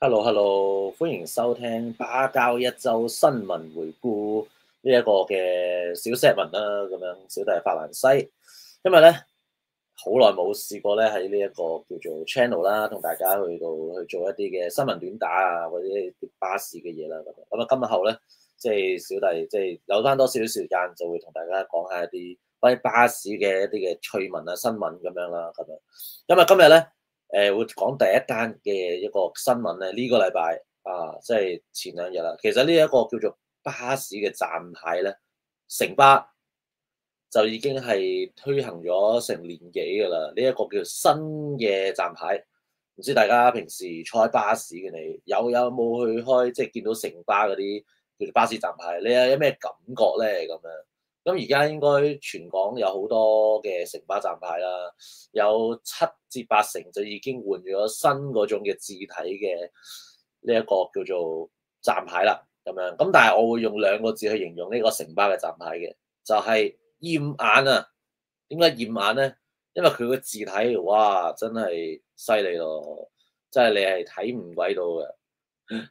Hello，歡迎收聽巴交一周新聞回顧呢一個嘅小 segment 啦，咁樣小弟係法蘭西，今日咧好耐冇試過咧喺呢一個叫做 channel 啦，同大家去做一啲嘅新聞短打啊，或者啲巴士嘅嘢啦咁樣。咁啊，今日後咧即係小弟即係有翻多少少時間，就會同大家講下一啲關於巴士嘅一啲嘅趣聞啊、新聞咁樣啦，咁樣。今日咧。會講第一單嘅一個新聞咧，呢個禮拜啊，即係前兩日啦。其實呢一個叫做巴士嘅站牌咧，城巴就已經係推行咗成年幾㗎啦。呢一個叫新嘅站牌，唔知大家平時坐喺巴士嘅你有冇去開，即係見到城巴嗰啲叫做巴士站牌，你有咩感覺咧？咁樣。咁而家應該全港有好多嘅城巴站牌啦，有7至8成就已經換咗新嗰種嘅字體嘅呢一個叫做站牌啦，咁樣。咁但係我會用2個字去形容呢個城巴嘅站牌嘅，就係厭眼啊！點解厭眼咧？因為佢個字體，哇，真係犀利咯！真係你係睇唔鬼到嘅。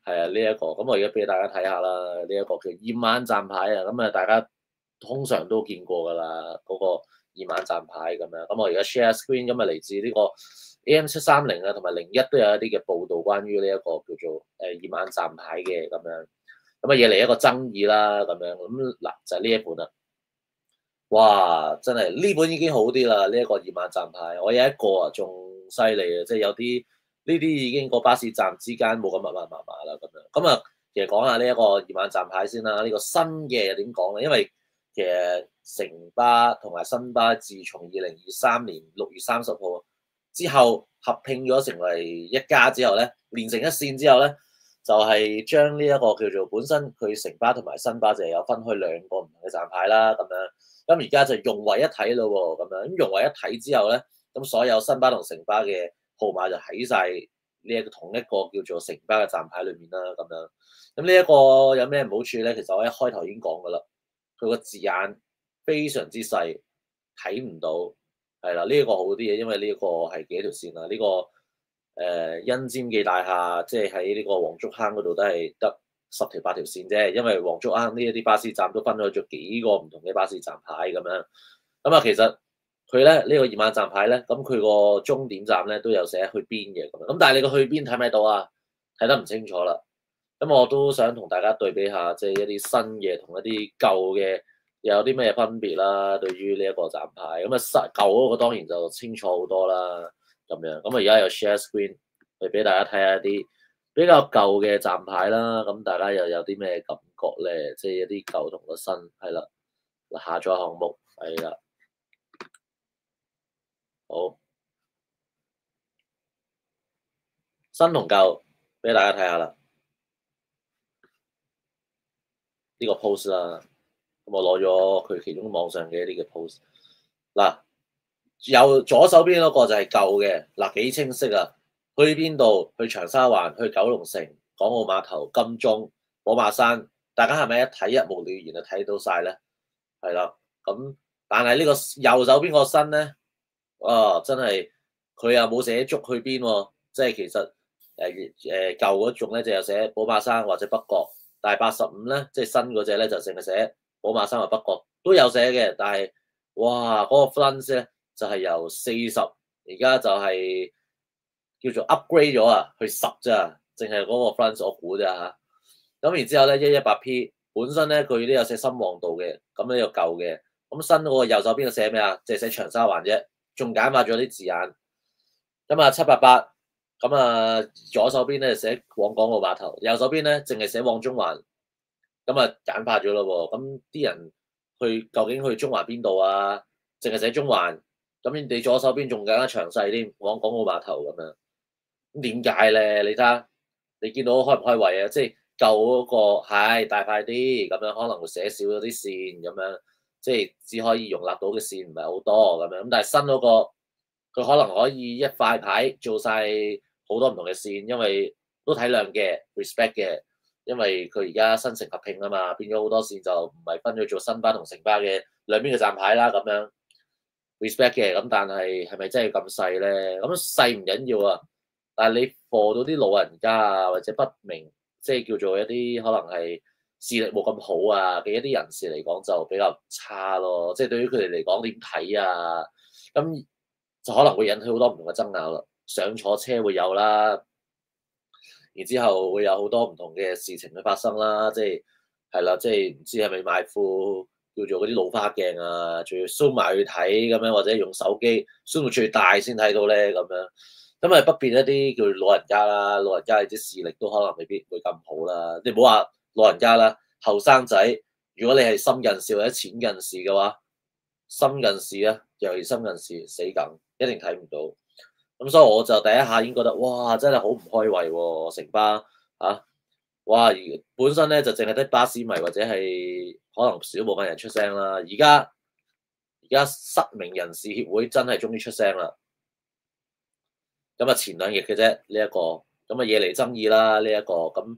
係啊，呢一個咁我而家俾大家睇下啦，呢一個叫厭眼站牌啊，咁啊大家通常都見過㗎啦，嗰個厭眼站牌咁樣。咁我而家 share screen，咁啊嚟自呢個 AM730啊，同埋01都有一啲嘅報導關於呢一個叫做厭眼站牌嘅咁樣。咁啊惹嚟一個爭議啦，咁樣。咁嗱就係呢一本啦。哇！真係呢本已經好啲啦，呢一個厭眼站牌，我有一個啊仲犀利啊，即係有啲呢啲已經個巴士站之間冇咁密密麻麻啦咁樣。咁啊，其實講下呢一個厭眼站牌先啦。呢個新嘅又點講咧？因為其實城巴同埋新巴自從2023年6月30號之後合併咗成為一家之後咧，連成一線之後咧，就係將呢一個叫做本身佢城巴同埋新巴就係有分開2個唔同嘅站牌啦咁樣。咁而家就融為一體咯喎，咁樣咁融為一體之後咧，咁所有新巴同城巴嘅號碼就喺晒呢一個同一個叫做城巴嘅站牌裏面啦，咁樣。咁呢一個有咩唔好處咧？其實我一開頭已經講噶啦，佢個字眼非常之細，睇唔到，係啦，呢一個好啲嘅，因為呢一個係幾條線啊？呢個欣尖記大廈，即係喺呢個黃竹坑嗰度都係得10條8條線啫，因為黃竹坑呢一啲巴士站都分開咗幾個唔同嘅巴士站牌咁樣。咁啊，其實佢咧呢個厭眼站牌咧，咁佢個終點站咧都有寫去邊嘅咁樣。咁但係你個去邊睇唔睇到啊？睇得唔清楚啦。咁我都想同大家對比下，即係一啲新嘅同一啲舊嘅又有啲咩分別啦。對於呢一個站牌，咁啊舊嗰個當然就清楚好多啦。咁樣，咁啊而家有 share screen 去俾大家睇下一啲比較舊嘅站牌啦。咁大家又有啲咩感覺咧？即係一啲舊同個新，係啦。嗱，下載項目係啦，好，新同舊俾大家睇下啦。呢個 post 啦，咁我攞咗佢其中網上嘅一啲嘅 post。嗱，右左手邊嗰個就係舊嘅，嗱幾清晰啊！去邊度？去長沙灣、去九龍城、港澳碼頭、金鐘、寶馬山，大家係咪一睇一目了然就睇到晒咧？係啦，咁但係呢個右手邊個新咧，真係佢又冇寫足去邊喎，即係其實舊嗰種咧就有寫寶馬山或者北角，但係85咧，即係新嗰隻咧就淨係寫寶馬山或北角都有寫嘅，但係哇嗰個 fluence 咧就係由40而家就係叫做 upgrade 咗啊，去10咋，淨係嗰個 fluence 我估咋嚇。咁然之後咧118P 本身咧佢都有寫深旺道嘅，咁呢個舊嘅，咁新嗰個右手邊個寫咩啊？就係寫長沙灣啫，仲簡化咗啲字眼。咁啊788，咁啊左手邊咧寫往港澳碼頭，右手邊咧淨係寫往中環，咁啊簡化咗咯喎。咁啲人去究竟去中環邊度啊？淨係寫中環，咁你左手邊仲更加詳細添，往港澳碼頭咁樣。咁點解咧？你睇下，你見到開唔開胃啊？即係舊嗰個係大塊啲，咁樣可能會寫少咗啲線咁樣，即係只可以容納到嘅線唔係好多咁樣。咁但係新嗰個佢可能可以一塊牌做晒好多唔同嘅線，因為都體諒嘅 respect 嘅，因為佢而家新城合併啊嘛，變咗好多線就唔係分咗做新巴同城巴嘅兩邊嘅站牌啦咁樣 respect 嘅。咁但係係咪真係咁細咧？咁細唔緊要啊！但係你貨到啲老人家啊，或者不明，即係叫做一啲可能係視力冇咁好啊嘅一啲人士嚟講，就比較差咯。即係對於佢哋嚟講點睇啊？咁就可能會引起好多唔同嘅爭拗啦。上錯車會有啦，然之後會有好多唔同嘅事情去發生啦。即係係啦，即係唔知係咪買副叫做嗰啲老花鏡啊，仲要 zoom 埋去睇咁樣，或者用手機 zoom 到最大先睇到咧咁樣。咁咪不便一啲叫老人家啦，老人家你啲視力都可能未必會咁好啦。你唔好話老人家啦，後生仔，如果你係深近視或者淺近視嘅話，深近視啊，尤其深近視死梗，一定睇唔到。咁所以我就第一下已經覺得，哇！真係好唔開胃喎，城巴啊，哇！本身咧就淨係得巴士迷或者係可能少部分人出聲啦，而家失明人士協會真係終於出聲啦。咁啊前兩日嘅啫呢一個，咁啊惹嚟爭議啦呢一個，咁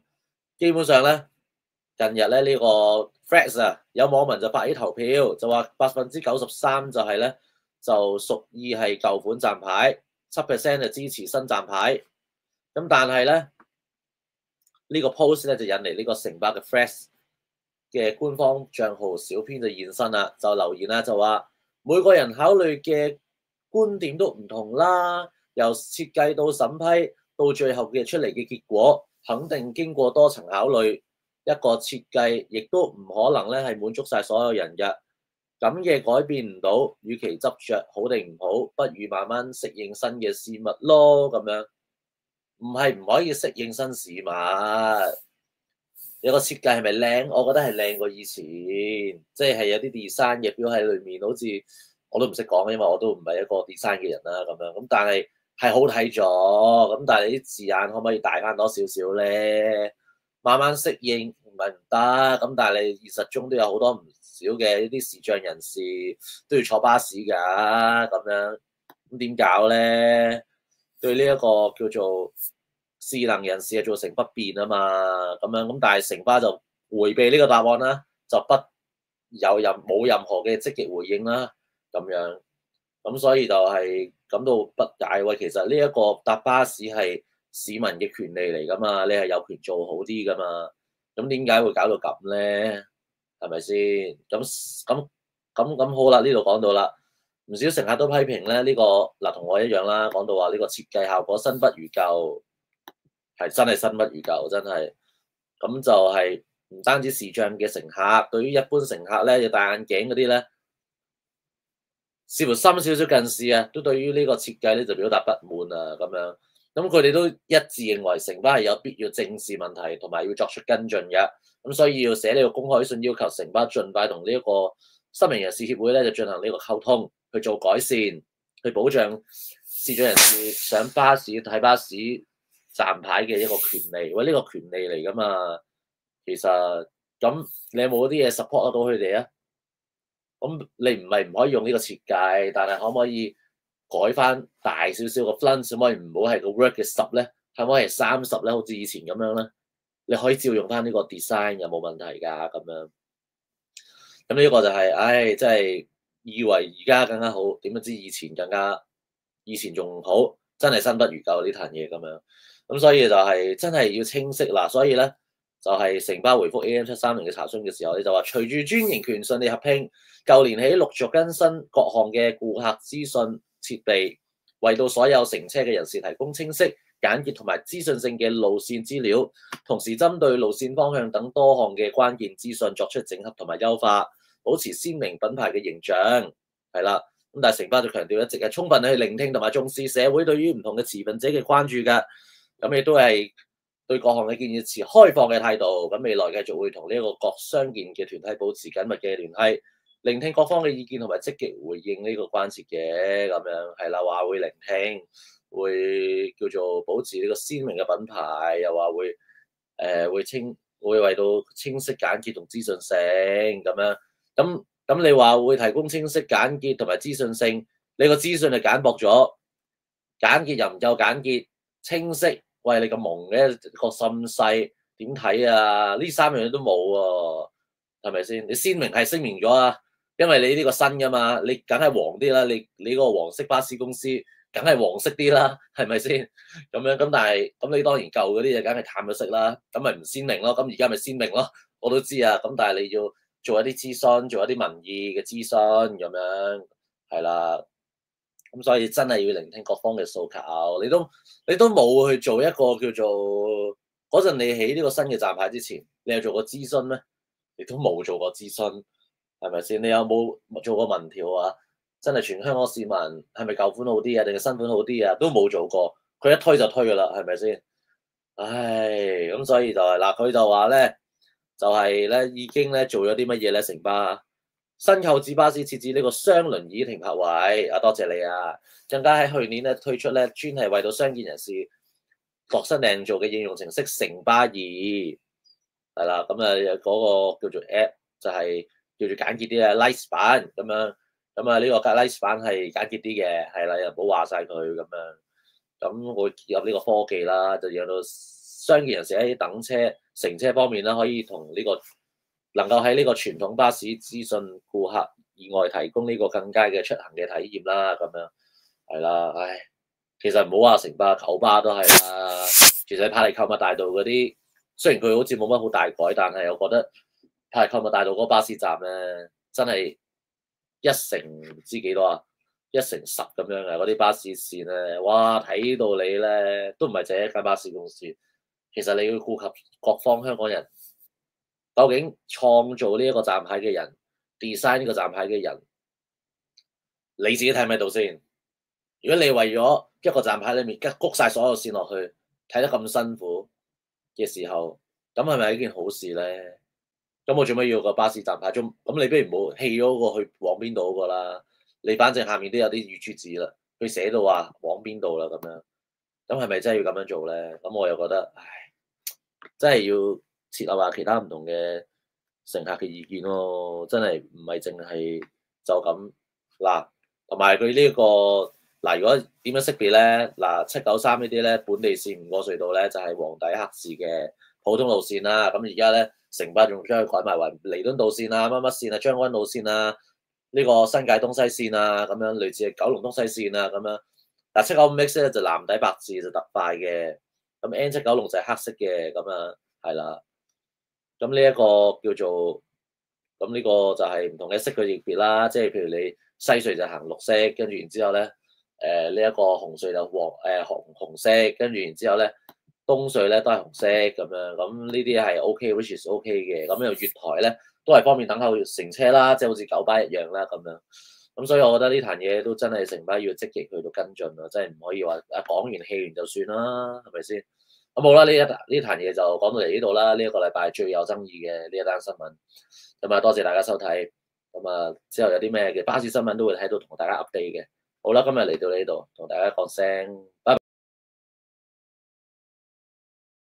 基本上咧近日咧呢個 Threads 啊，有網民就發起投票，就話93%就係咧就屬意係舊款站牌，7% 就支持新站牌。咁但係咧呢個 post 咧就引嚟呢個城巴嘅 Threads 嘅官方帳號小編就現身啦，就留言啦，就話每個人考慮嘅觀點都唔同啦。由設計到審批，到最後嘅出嚟嘅結果，肯定經過多層考慮。一個設計亦都唔可能咧係滿足晒所有人嘅，咁嘅改變唔到，與其執着好定唔好，不如慢慢適應新嘅事物咯。咁樣唔係唔可以適應新事物。有個設計係咪靚？我覺得係靚過以前，即係有啲 design 嘅表喺裏面，好似我都唔識講，因為我都唔係一個 design 嘅人啦。咁樣咁，但係係好睇咗。咁但係你啲字眼可唔可以大翻多少少咧？慢慢適應唔係唔得。咁但係你現實中都有好多唔少嘅呢啲視障人士都要坐巴士㗎。咁樣咁點搞咧？對呢一個叫做視能人士係造成不便啊嘛，咁樣咁，但係城巴就迴避呢個答案啦，就冇任何嘅積極回應啦，咁樣咁所以就係感到不解喎。其實呢一個搭巴士係市民嘅權利嚟噶嘛，你係有權做好啲噶嘛，咁點解會搞到咁咧？係咪先？咁好啦，呢度講到啦。唔少乘客都批評咧，呢個嗱同我一樣啦，講到話呢個設計效果新不如舊，係真係新不如舊，真係。咁就係唔單止視障嘅乘客，對於一般乘客咧，要戴眼鏡嗰啲咧，視乎深少少近視啊，都對於呢個設計咧就表達不滿啊，咁樣。咁佢哋都一致認為城巴係有必要正視問題，同埋要作出跟進嘅。咁所以要寫呢個公開信，要求城巴盡快同呢一個失明人士協會咧就進行呢個溝通，去做改善，去保障視障人士上巴士睇巴士站牌嘅一個權利。喂，呢個權利嚟噶嘛？其實咁你有冇啲嘢 support 得到佢哋啊？咁你唔係唔可以用呢個設計，但係可唔可以改翻大少少個 font？可唔可以唔好係個 word 嘅10咧？可唔可以係30咧？好似以前咁樣咧？你可以照用翻呢個 design 有冇問題㗎？咁樣咁呢個就係，唉，真係以為而家更加好，點不知以前仲好，真係新不如舊呢壇嘢咁樣。咁所以就係真係要清晰嗱，所以咧就係城巴回覆 AM730嘅查詢嘅時候，你就話隨住專營權順利合併，舊年起陸續更新各項嘅顧客資訊設備，為到所有乘車嘅人士提供清晰、簡潔同埋資訊性嘅路線資料，同時針對路線方向等多項嘅關鍵資訊作出整合同埋優化，保持鮮明品牌嘅形象，係啦。咁但係城巴就強調一直係充分去聆聽同埋重視社會對於唔同嘅持份者嘅關注㗎，咁亦都係對各項嘅建議持開放嘅態度。咁未來繼續會同呢一個各傷健嘅團體保持緊密嘅聯繫，聆聽各方嘅意見同埋積極回應呢個關切嘅，咁樣係啦，話會聆聽，會叫做保持呢個鮮明嘅品牌，又話會為到清晰簡潔同資訊性咁樣。咁你話會提供清晰簡潔同埋資訊性，你個資訊係簡薄咗，簡潔又唔夠簡潔，清晰，喂，你咁蒙嘅個心細點睇啊？呢3樣嘢都冇喎，係咪先？你鮮明係聲明咗啊，因為你呢個新噶嘛，你梗係黃啲啦，你嗰個黃色巴士公司梗係黃色啲啦，係咪先？咁樣咁，但係咁你當然舊嗰啲嘢梗係淡咗色啦，咁咪唔鮮明咯。咁而家咪鮮明咯，我都知啊。咁但係你要做一啲諮詢，做一啲民意嘅諮詢咁樣，係啦。咁所以真係要聆聽各方嘅訴求。你都冇去做一個叫做嗰陣你起呢個新嘅站牌之前，你有做過諮詢咩？你都冇做過諮詢，係咪先？你有冇做過民調啊？真係全香港市民係咪舊款好啲啊，定係新款好啲啊？都冇做過，佢一推就推噶啦，係咪先？唉，咁所以就係嗱，佢就話咧，就係咧已經咧做咗啲乜嘢咧？城巴新購置巴士設置呢個雙輪椅停泊位，啊多謝你啊！更加喺去年咧推出咧專係為到傷健人士度身訂造嘅應用程式城巴易，係啦，咁啊嗰個叫做 App 就係叫做簡潔啲嘅 Light 版咁樣，咁啊呢個 Light 版係簡潔啲嘅，係啦，又唔好話晒佢咁樣，咁會結合呢個科技啦，就讓到傷健人士喺等車乘車方面啦，可以同呢個能夠喺呢個傳統巴士資訊顧客以外提供呢個更佳嘅出行嘅體驗啦，咁樣係啦，唉，其實唔好話城巴、九巴都係啦，其實柏麗購物大道嗰啲，雖然佢好似冇乜好大改，但係我覺得柏麗購物大道嗰個巴士站咧，真係一成唔知幾多啊，1成10咁樣嘅嗰啲巴士線咧，哇睇到你咧都唔係淨係一間巴士公司，其實你要顧及各方香港人。究竟創造呢一個站牌嘅人 ，design 呢個站牌嘅人，你自己睇唔睇到先？如果你為咗一個站牌裏面谷晒所有線落去，睇得咁辛苦嘅時候，咁係咪一件好事咧？咁我做乜要個巴士站牌？咁你不如唔好棄咗個去往邊度嗰個啦。你反正下面都有啲預注字啦，佢寫到話往邊度啦咁樣，咁係咪真係要咁樣做咧？咁我又覺得，唉，真係要設立下其他唔同嘅乘客嘅意見咯，真係唔係淨係就咁嗱，同埋佢呢個嗱，如果點樣識別咧？嗱，793呢啲咧本地線唔過隧道咧就係黃底黑字嘅普通路線啦。咁而家咧城巴仲將佢改埋為彌敦道線啊、乜乜線啊、將軍澳線啊、呢個新界東西線啊，咁樣類似係九龍東西線啊咁樣。嗱795X咧就藍底白字就特快嘅，咁 N796就係黑色嘅咁啊，係啦。咁呢一個叫做，咁呢個就係唔同嘅色嘅識別啦，即係譬如你西隧就行綠色，跟住然之後咧，呢一個紅隧就紅色，跟住然之後咧，東隧咧都係紅色咁樣，咁呢啲係 OK，which is OK 嘅，咁又月台咧都係方便等候乘車啦，即係好似九巴一樣啦咁樣，咁所以我覺得呢壇嘢都真係城巴要積極去到跟進咯，真係唔可以話講完氣完就算啦，係咪先？咁好啦，呢壇嘢就講到嚟呢度啦。呢一個禮拜最有爭議嘅呢一單新聞，咁啊多謝大家收睇。咁啊之後有啲咩嘅巴士新聞都會喺度同大家 update 嘅。好啦，今日嚟到呢度，同大家講聲拜拜。